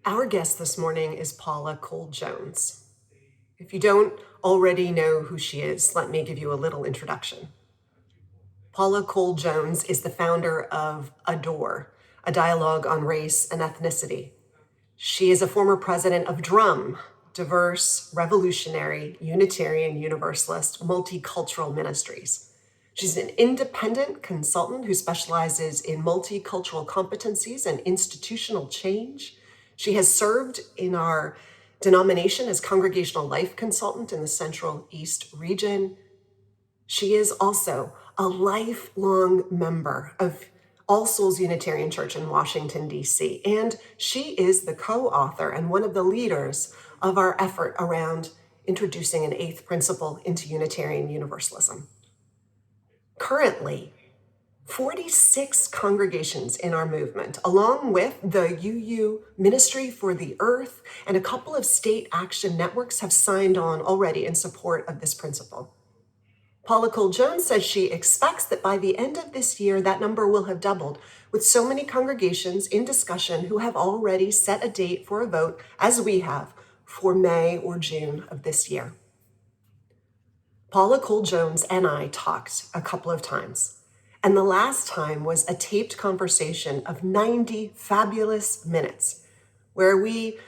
Our guest this morning is Paula Cole Jones. If you don't already know who she is, let me give you a little introduction. Paula Cole Jones is the founder of Adore, a dialogue on race and ethnicity. She is a former president of DRUM, Diverse, Revolutionary, Unitarian, Universalist, Multicultural Ministries. She's an independent consultant who specializes in multicultural competencies and institutional change. She has served in our denomination as congregational life consultant in the Central East region. She is also a lifelong member of All Souls Unitarian Church in Washington, D.C., and she is the co-author and one of the leaders of our effort around introducing an eighth principle into Unitarian Universalism. Currently, 46 congregations in our movement, along with the UU Ministry for the Earth and a couple of state action networks, have signed on already in support of this principle. Paula Cole Jones says she expects that by the end of this year, that number will have doubled, with so many congregations in discussion who have already set a date for a vote, as we have, for May or June of this year. Paula Cole Jones and I talked a couple of times, and the last time was a taped conversation of 90 fabulous minutes, where we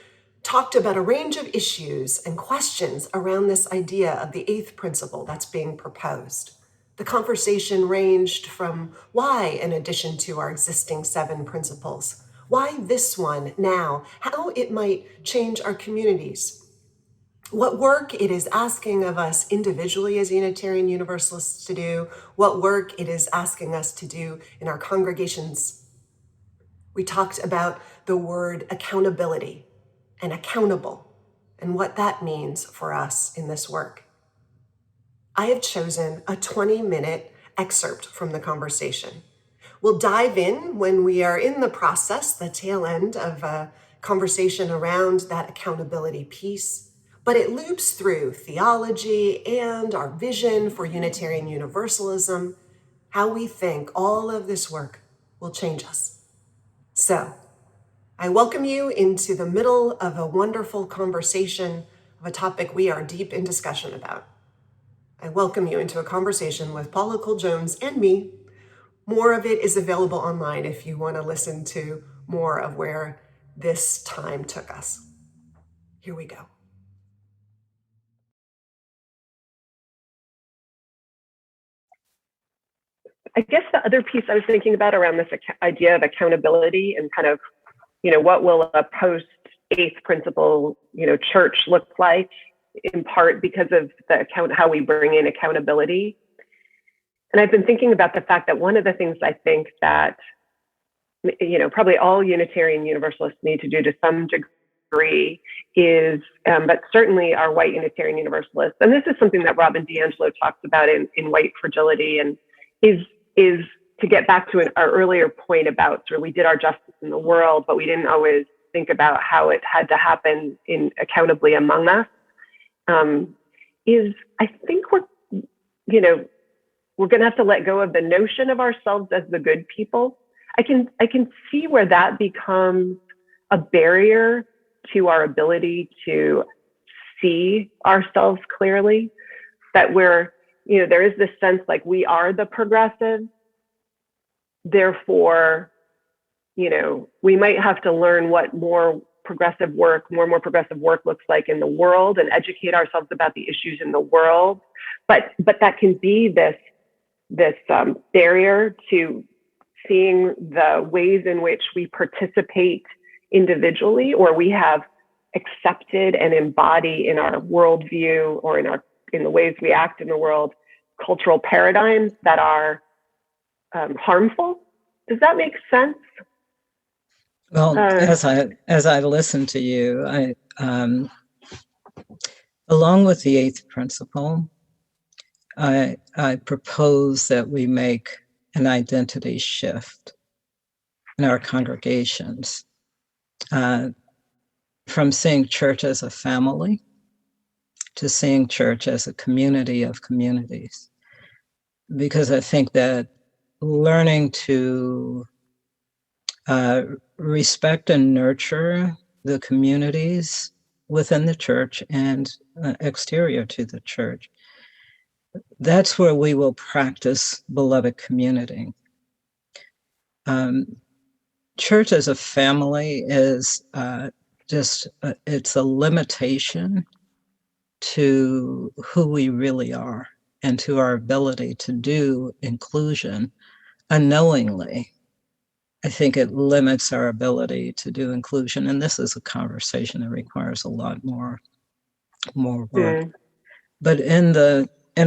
talked about a range of issues and questions around this idea of the eighth principle that's being proposed. The conversation ranged from why, in addition to our existing 7 principles, why this one now, how it might change our communities, what work it is asking of us individually as Unitarian Universalists to do, what work it is asking us to do in our congregations. We talked about the word accountability and accountable and what that means for us in this work. I have chosen a 20-minute excerpt from the conversation. We'll dive in when we are in the process, the tail end of a conversation around that accountability piece. But it loops through theology and our vision for Unitarian Universalism, how we think all of this work will change us. So, I welcome you into the middle of a wonderful conversation of a topic we are deep in discussion about. I welcome you into a conversation with Paula Cole Jones and me. More of it is available online if you want to listen to more of where this time took us. Here we go. I guess the other piece I was thinking about around this idea of accountability and kind of, what will a post eighth principle, church look like, in part because of how we bring in accountability. And I've been thinking about the fact that one of the things I think that, probably all Unitarian Universalists need to do to some degree is, but certainly our white Unitarian Universalists, and this is something that Robin DiAngelo talks about in White Fragility, and is to get back to our earlier point about sort of we did our justice in the world, but we didn't always think about how it had to happen accountably among us. Is I think we're going to have to let go of the notion of ourselves as the good people. I can see where that becomes a barrier to our ability to see ourselves clearly, that there is this sense like we are the progressive. Therefore, we might have to learn what more and more progressive work looks like in the world and educate ourselves about the issues in the world. But that can be this barrier to seeing the ways in which we participate individually, or we have accepted and embody in our worldview or in the ways we act in the world, cultural paradigms that are harmful. Does that make sense? Well, as I listen to you, I along with the eighth principle, I propose that we make an identity shift in our congregations from seeing church as a family to seeing church as a community of communities. Because I think that learning to respect and nurture the communities within the church and exterior to the church. That's where we will practice beloved community. Church as a family is it's a limitation to who we really are and to our ability to do inclusion unknowingly. I think it limits our ability to do inclusion. And this is a conversation that requires a lot more work. But in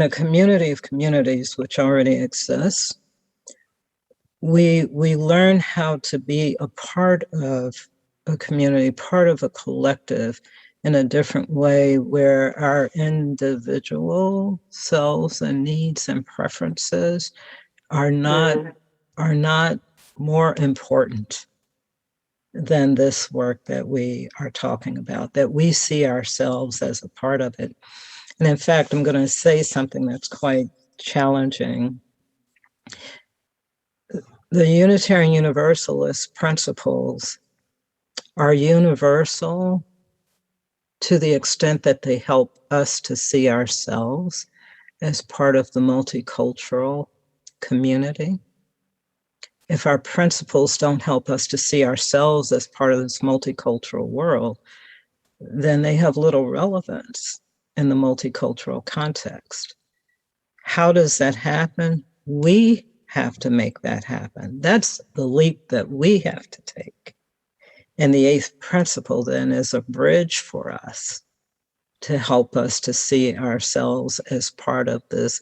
a community of communities which already exists, we learn how to be a part of a community, part of a collective in a different way, where our individual selves and needs and preferences are not more important than this work that we are talking about, that we see ourselves as a part of it. And in fact, I'm going to say something that's quite challenging. The Unitarian Universalist principles are universal to the extent that they help us to see ourselves as part of the multicultural community. If our principles don't help us to see ourselves as part of this multicultural world, then they have little relevance in the multicultural context. How does that happen? We have to make that happen. That's the leap that we have to take. And the eighth principle then is a bridge for us to help us to see ourselves as part of this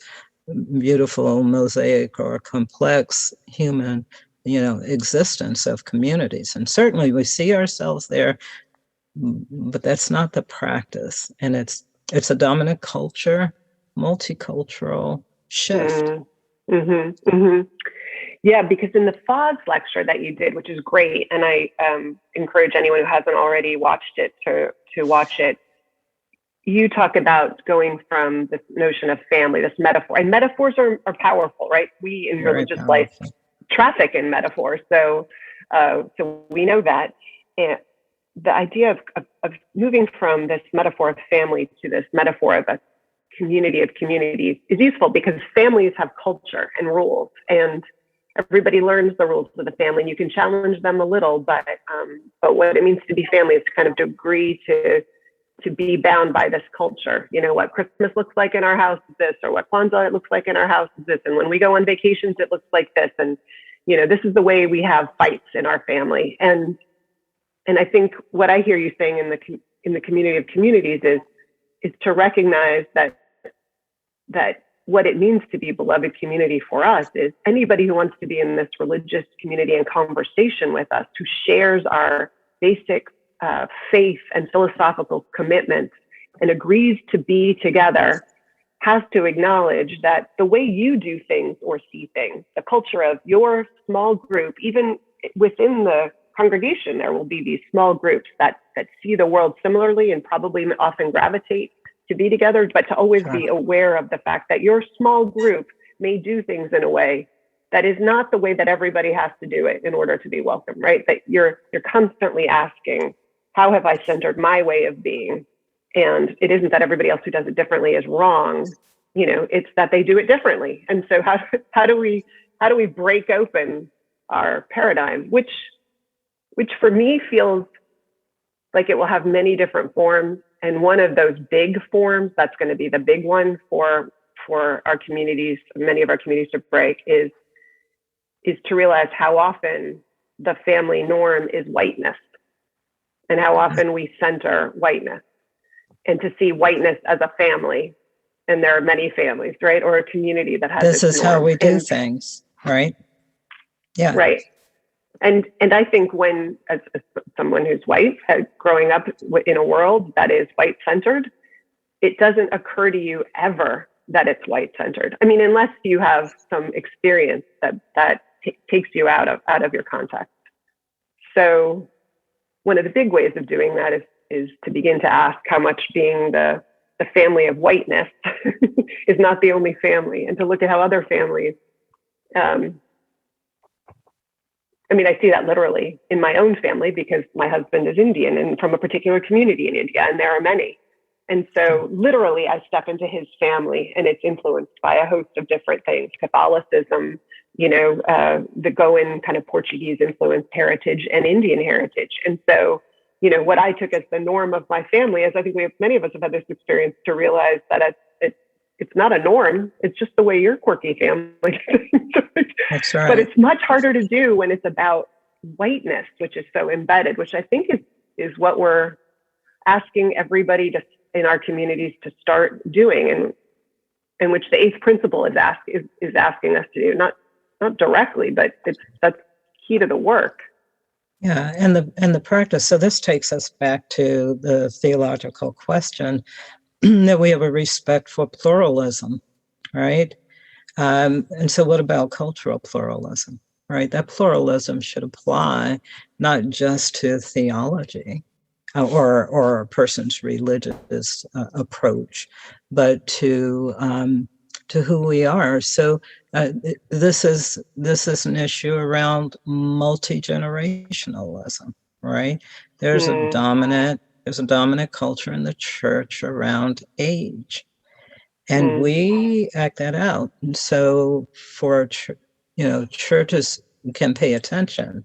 beautiful mosaic or complex human, existence of communities. And certainly we see ourselves there, but that's not the practice. And it's a dominant culture, multicultural shift. Yeah, because in the FODS lecture that you did, which is great, and I encourage anyone who hasn't already watched it to watch it, you talk about going from this notion of family, this metaphor, and metaphors are powerful, right? We in Very religious powerful. life traffic in metaphors, so we know that. And the idea of moving from this metaphor of family to this metaphor of a community of communities is useful, because families have culture and rules, and everybody learns the rules of the family, and you can challenge them a little, but what it means to be family is to kind of agree to be bound by this culture. What Christmas looks like in our house is this, or what Kwanzaa looks like in our house is this, and when we go on vacations it looks like this, and this is the way we have fights in our family. And I think what I hear you saying in the community of communities is to recognize that what it means to be beloved community for us is anybody who wants to be in this religious community and conversation with us, who shares our basic faith and philosophical commitments and agrees to be together, has to acknowledge that the way you do things or see things, the culture of your small group, even within the congregation, there will be these small groups that see the world similarly and probably often gravitate to be together, but to always be aware of the fact that your small group may do things in a way that is not the way that everybody has to do it in order to be welcome, right? That you're constantly asking, how have I centered my way of being? And it isn't that everybody else who does it differently is wrong, it's that they do it differently. And so how do we break open our paradigm, which for me feels like it will have many different forms. And one of those big forms, that's going to be the big one for our communities, many of our communities to break, is to realize how often the family norm is whiteness, and how often we center whiteness, and to see whiteness as a family. And there are many families, right? Or a community that has this is norm. how we do things, right? Yeah. Right. And I think when, as someone who's white, growing up in a world that is white-centered, it doesn't occur to you ever that it's white-centered. I mean, unless you have some experience that takes you out of your context. So one of the big ways of doing that is to begin to ask how much being the family of whiteness is not the only family, and to look at how other families I mean, I see that literally in my own family because my husband is Indian and from a particular community in India, and there are many. And so literally I step into his family and it's influenced by a host of different things, Catholicism, the Goan kind of Portuguese influenced heritage and Indian heritage. And so, what I took as the norm of my family is, I think many of us have had this experience to realize that it's not a norm. It's just the way your quirky family thinks. That's right. But it's much harder to do when it's about whiteness, which is so embedded, which I think is what we're asking everybody in our communities to start doing, and which the eighth principle is asking us to do, not directly, but that's key to the work. Yeah, and the practice. So this takes us back to the theological question that we have a respect for pluralism, right? And so what about cultural pluralism, right? That pluralism should apply not just to theology or a person's religious approach, but to who we are. So this is an issue around multi-generationalism, right? There's a dominant culture in the church around age, and we act that out. And so for churches can pay attention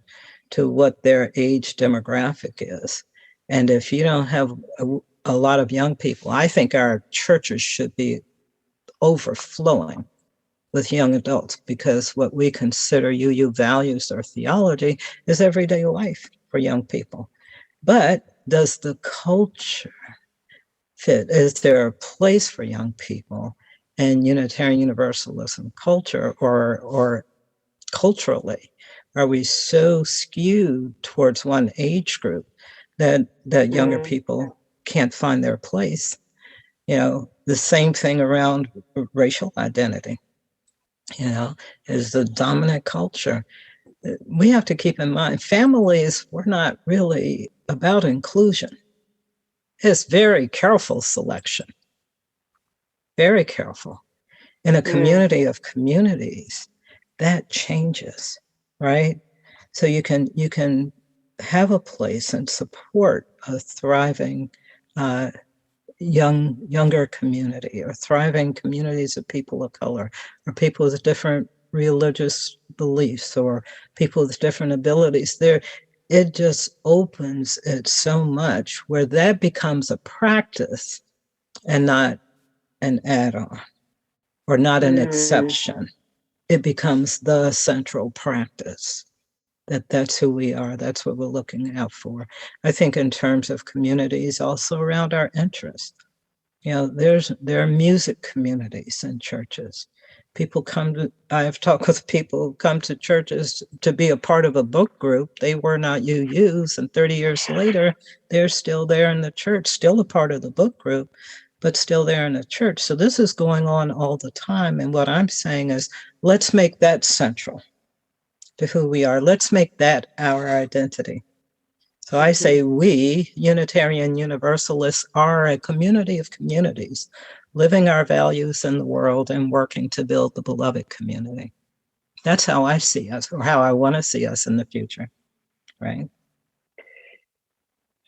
to what their age demographic is. And if you don't have a lot of young people, I think our churches should be overflowing with young adults, because what we consider UU values or theology is everyday life for young people. But does the culture fit? Is there a place for young people in Unitarian Universalism culture, or culturally? Are we so skewed towards one age group that younger people can't find their place? The same thing around racial identity, is the dominant culture. We have to keep in mind, families were not really about inclusion. It's very careful selection, very careful. In a community of communities, that changes, right? So you can have a place and support a thriving younger community, or thriving communities of people of color, or people with different religious beliefs, or people with different abilities. It just opens it so much, where that becomes a practice and not an add-on, or not an exception. It becomes the central practice. That's who we are. That's what we're looking out for. I think in terms of communities, also around our interests. There are music communities in churches. I've talked with people who come to churches to be a part of a book group. They were not UUs, and 30 years later, they're still there in the church, still a part of the book group, but still there in the church. So this is going on all the time. And what I'm saying is, let's make that central to who we are. Let's make that our identity. So I say we, Unitarian Universalists, are a community of communities, living our values in the world and working to build the beloved community. That's how I see us, or how I want to see us in the future, right?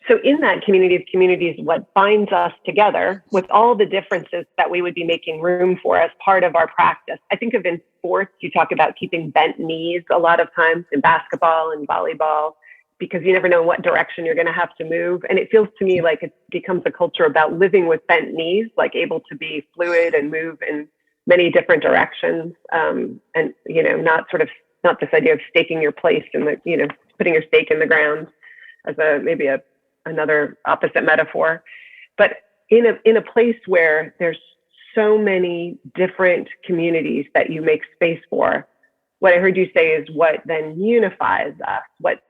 So in that community of communities, what binds us together with all the differences that we would be making room for as part of our practice. I think of in sports, you talk about keeping bent knees a lot of times in basketball and volleyball, because you never know what direction you're going to have to move. And it feels to me like it becomes a culture about living with bent knees, like able to be fluid and move in many different directions. And, not this idea of staking your place in the, putting your stake in the ground as another opposite metaphor, but in a place where there's so many different communities that you make space for. What I heard you say is what then unifies us, what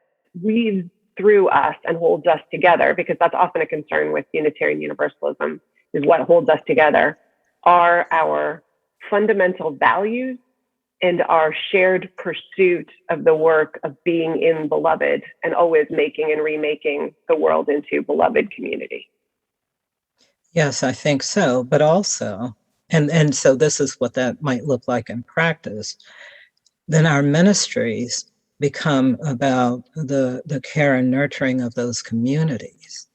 weaves through us and holds us together, because that's often a concern with Unitarian Universalism, is what holds us together are our fundamental values and our shared pursuit of the work of being in beloved and always making and remaking the world into beloved community. Yes, I think so. But also, and so this is what that might look like in practice, then our ministries become about the care and nurturing of those communities,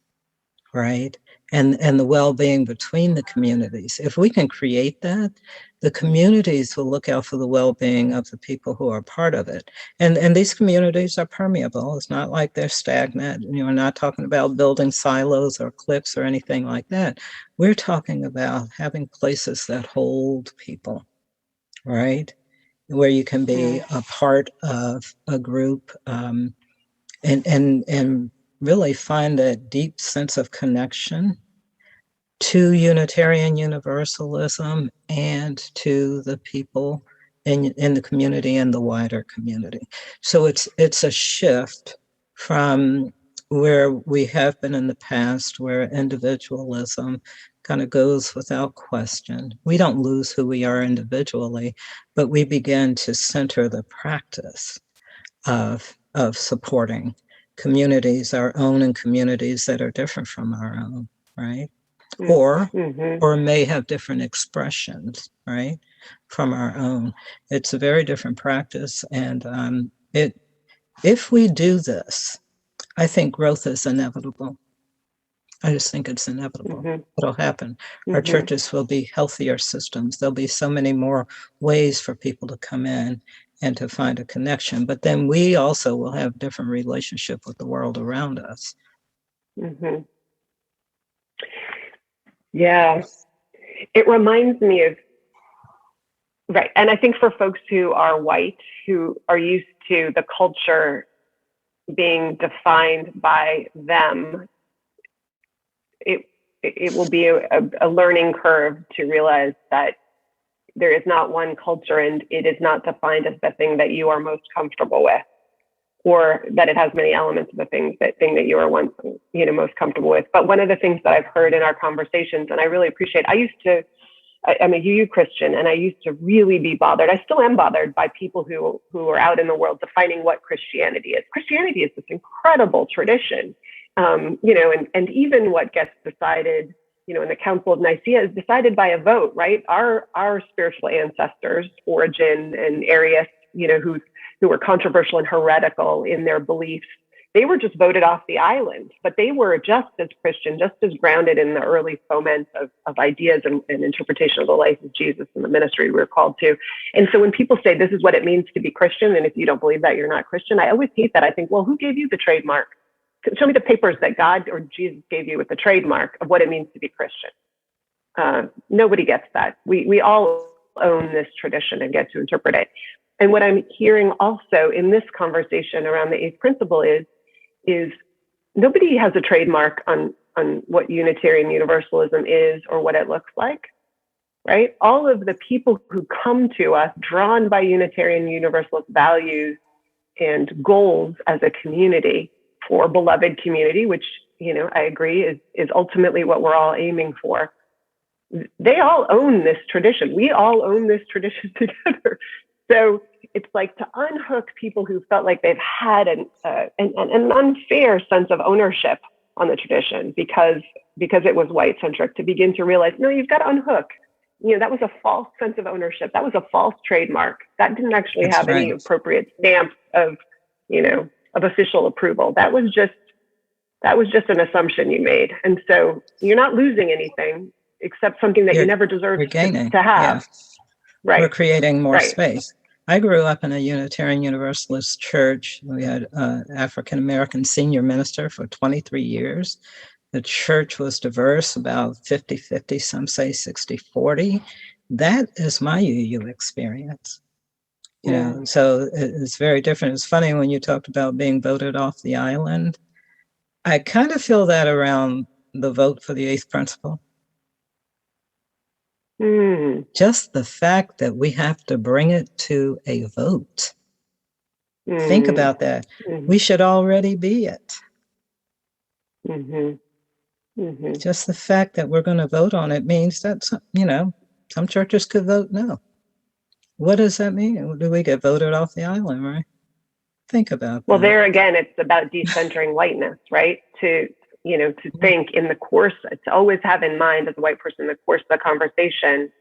right? And the well-being between the communities. If we can create that, the communities will look out for the well-being of the people who are part of it. And these communities are permeable. It's not like they're stagnant. We're not talking about building silos or cliques or anything like that. We're talking about having places that hold people, right? Where you can be a part of a group, and really find that deep sense of connection to Unitarian Universalism and to the people in the community and the wider community. So it's a shift from where we have been in the past, where individualism kind of goes without question. We don't lose who we are individually, but we begin to center the practice of supporting communities, our own, and communities that are different from our own, right? Or may have different expressions, right, from our own. It's a very different practice, and if we do this, I think growth is inevitable. I just think it's inevitable. It'll happen. Our churches will be healthier systems. There'll be so many more ways for people to come in and to find a connection. But then we also will have a different relationship with the world around us. Yeah. It reminds me of, right. And I think for folks who are white, who are used to the culture being defined by them, it will be a learning curve to realize that there is not one culture and it is not defined as the thing that you are most comfortable with, or that it has many elements of the thing that you are most comfortable with. But one of the things that I've heard in our conversations, and I really appreciate, I'm a UU Christian, and I used to really be bothered. I still am bothered by people who are out in the world defining what Christianity is. Christianity is this incredible tradition, and even what gets decided, in the Council of Nicaea is decided by a vote, right? Our spiritual ancestors, Origen and Arius, who were controversial and heretical in their beliefs, they were just voted off the island, but they were just as Christian, just as grounded in the early foment of ideas and interpretation of the life of Jesus and the ministry we were called to. And so when people say this is what it means to be Christian, and if you don't believe that, you're not Christian, I always hate that. I think, well, who gave you the trademark? Show me the papers that God or Jesus gave you with the trademark of what it means to be Christian. Nobody gets that. We all own this tradition and get to interpret it. And what I'm hearing also in this conversation around the eighth principle is nobody has a trademark on what Unitarian Universalism is or what it looks like, right? All of the people who come to us drawn by Unitarian Universalist values and goals as a community, for beloved community, which, I agree is ultimately what we're all aiming for. They all own this tradition. We all own this tradition together. So it's like to unhook people who felt like they've had an unfair sense of ownership on the tradition because it was white centric, to begin to realize, no, you've got to unhook. That was a false sense of ownership. That was a false trademark. That didn't actually have any appropriate stamp of official approval. That was just an assumption you made. And so you're not losing anything except something that you never deserved to have. Yeah. Right. We're creating more space. I grew up in a Unitarian Universalist church. We had an African-American senior minister for 23 years. The church was diverse, about 50-50, some say 60-40. That is my UU experience. So it's very different. It's funny when you talked about being voted off the island. I kind of feel that around the vote for the eighth principle. Just the fact that we have to bring it to a vote. Think about that. We should already be it. Just the fact that we're going to vote on it means that, some churches could vote no. What does that mean? Do we get voted off the island, right? Think about that. Well, there again, it's about decentering whiteness, right? To think in the course, to always have in mind as a white person, the course of the conversation,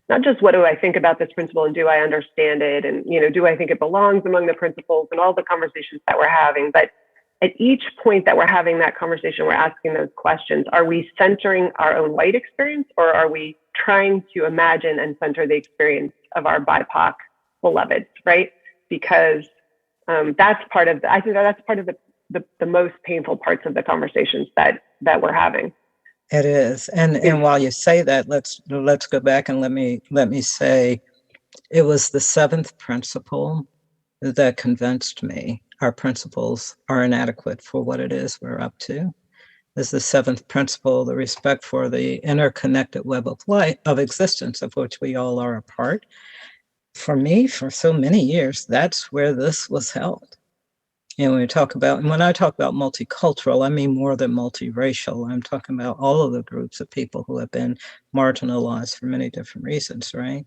not just what do I think about this principle and do I understand it, and do I think it belongs among the principles and all the conversations that we're having, but at each point that we're having that conversation, we're asking those questions. Are we centering our own white experience, or are we trying to imagine and center the experience of our BIPOC beloveds, right? Because that's part of I think that's part of the most painful parts of the conversations that we're having. It is. And while you say that, let's go back and let me say it was the seventh principle that convinced me our principles are inadequate for what it is we're up to. Is the seventh principle, the respect for the interconnected web of life, of existence, of which we all are a part. For me, for so many years, that's where this was held. And when I talk about multicultural, I mean more than multiracial. I'm talking about all of the groups of people who have been marginalized for many different reasons, right?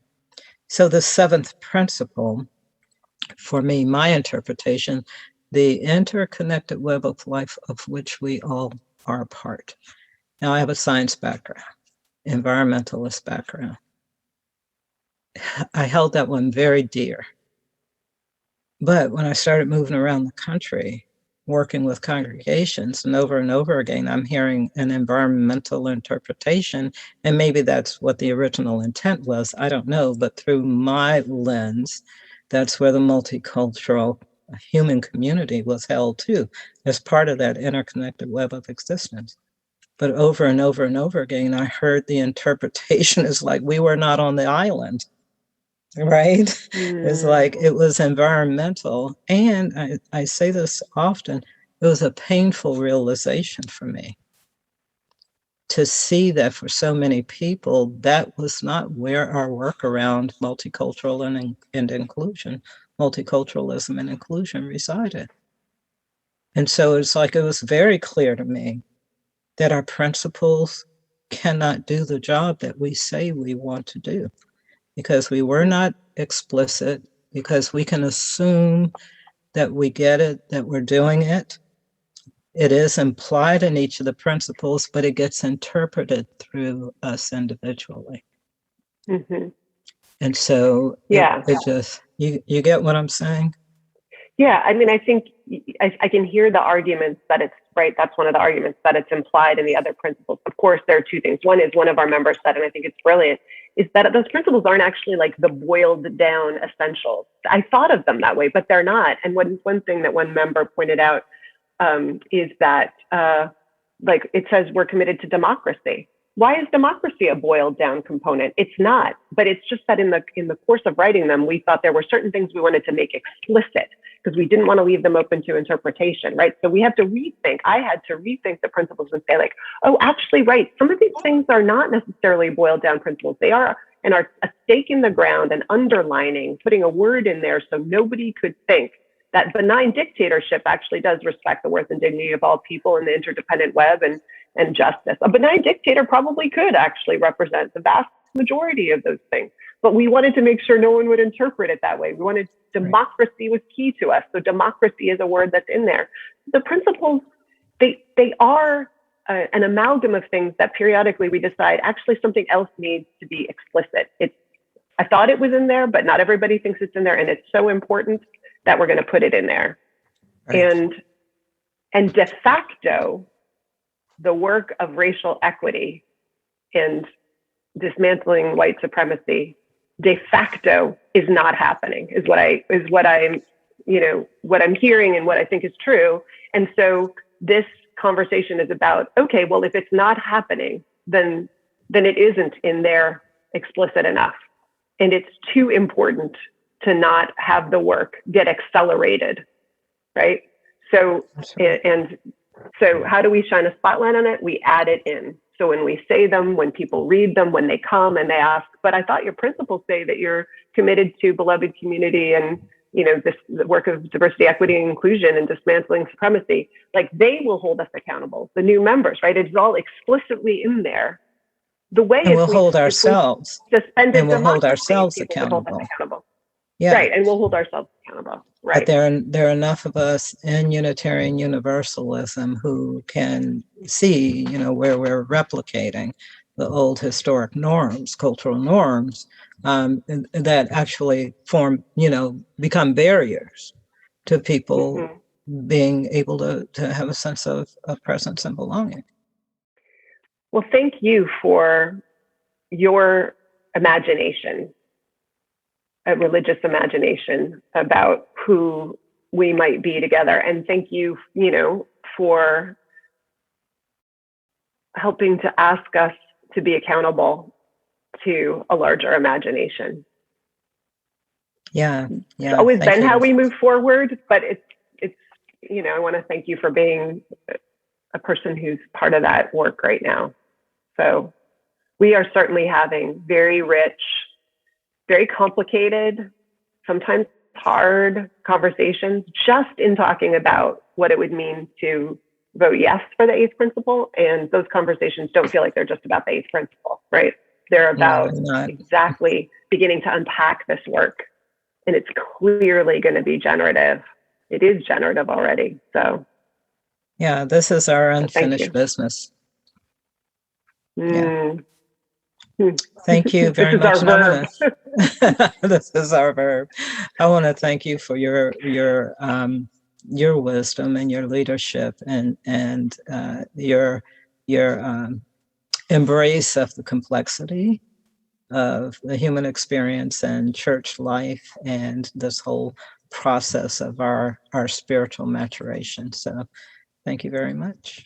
So the seventh principle, for me, my interpretation, the interconnected web of life of which we all are a part. Now, I have a science background, environmentalist background. I held that one very dear. But when I started moving around the country, working with congregations, and over again, I'm hearing an environmental interpretation, and maybe that's what the original intent was, I don't know, but through my lens, that's where the multicultural human community was held too, as part of that interconnected web of existence. But over and over and over again, I heard the interpretation is like we were not on the island, right? It's like it was environmental. And I say this often, it was a painful realization for me to see that for so many people, that was not where our work around multicultural and inclusion, multiculturalism and inclusion resided. And so it's like it was very clear to me that our principles cannot do the job that we say we want to do, because we were not explicit, because we can assume that we get it, that we're doing it. It is implied in each of the principles, but it gets interpreted through us individually. Mm-hmm. And so it just, you get what I'm saying? Yeah, I mean, I think I can hear the arguments that it's right. That's one of the arguments, that it's implied in the other principles. Of course, there are two things. One is, one of our members said, and I think it's brilliant, is that those principles aren't actually like the boiled down essentials. I thought of them that way, but they're not. And one thing that one member pointed out is that like it says we're committed to democracy. Why is democracy a boiled down component? It's not, but it's just that in the course of writing them, we thought there were certain things we wanted to make explicit because we didn't want to leave them open to interpretation, right? So we have to rethink. I had to rethink the principles and say like, oh, actually, right. Some of these things are not necessarily boiled down principles. They are a stake in the ground, and underlining, putting a word in there so nobody could think that benign dictatorship actually does respect the worth and dignity of all people in the interdependent web and justice. A benign dictator probably could actually represent the vast majority of those things, but we wanted to make sure no one would interpret it that way. We wanted democracy was key to us. So democracy is a word that's in there. The principles, they are an amalgam of things that periodically we decide actually something else needs to be explicit. I thought it was in there, but not everybody thinks it's in there, and it's so important that we're going to put it in there. Right. And de facto, the work of racial equity and dismantling white supremacy de facto is not happening, is what I'm hearing and what I think is true. And so this conversation is about, okay, well, if it's not happening, then it isn't in there explicit enough. And it's too important to not have the work get accelerated, right? So, and so how do we shine a spotlight on it? We add it in. So when we say them, when people read them, when they come and they ask, but I thought your principles say that you're committed to beloved community and, the work of diversity, equity, and inclusion and dismantling supremacy, like they will hold us accountable, the new members, right? It's all explicitly in there. The way and we'll hold ourselves accountable. Yeah. Right. And we'll hold ourselves accountable. Right. But there are enough of us in Unitarian Universalism who can see, where we're replicating. old historic norms, cultural norms, that actually become barriers to people being able to have a sense of presence and belonging. Well, thank you for your imagination, a religious imagination about who we might be together. And thank you, for helping to ask us to be accountable to a larger imagination. Yeah. It's always been how we move forward, but it's I want to thank you for being a person who's part of that work right now. So we are certainly having very rich, very complicated, sometimes hard conversations just in talking about what it would mean to vote yes for the eighth principle. And those conversations don't feel like they're just about the eighth principle, right? They're about exactly beginning to unpack this work. And it's clearly going to be generative. It is generative already. So yeah, this is our unfinished business. Yeah. Thank you very much. This is our verb. I want to thank you for your wisdom and your leadership and your embrace of the complexity of the human experience and church life and this whole process of our spiritual maturation. So thank you very much.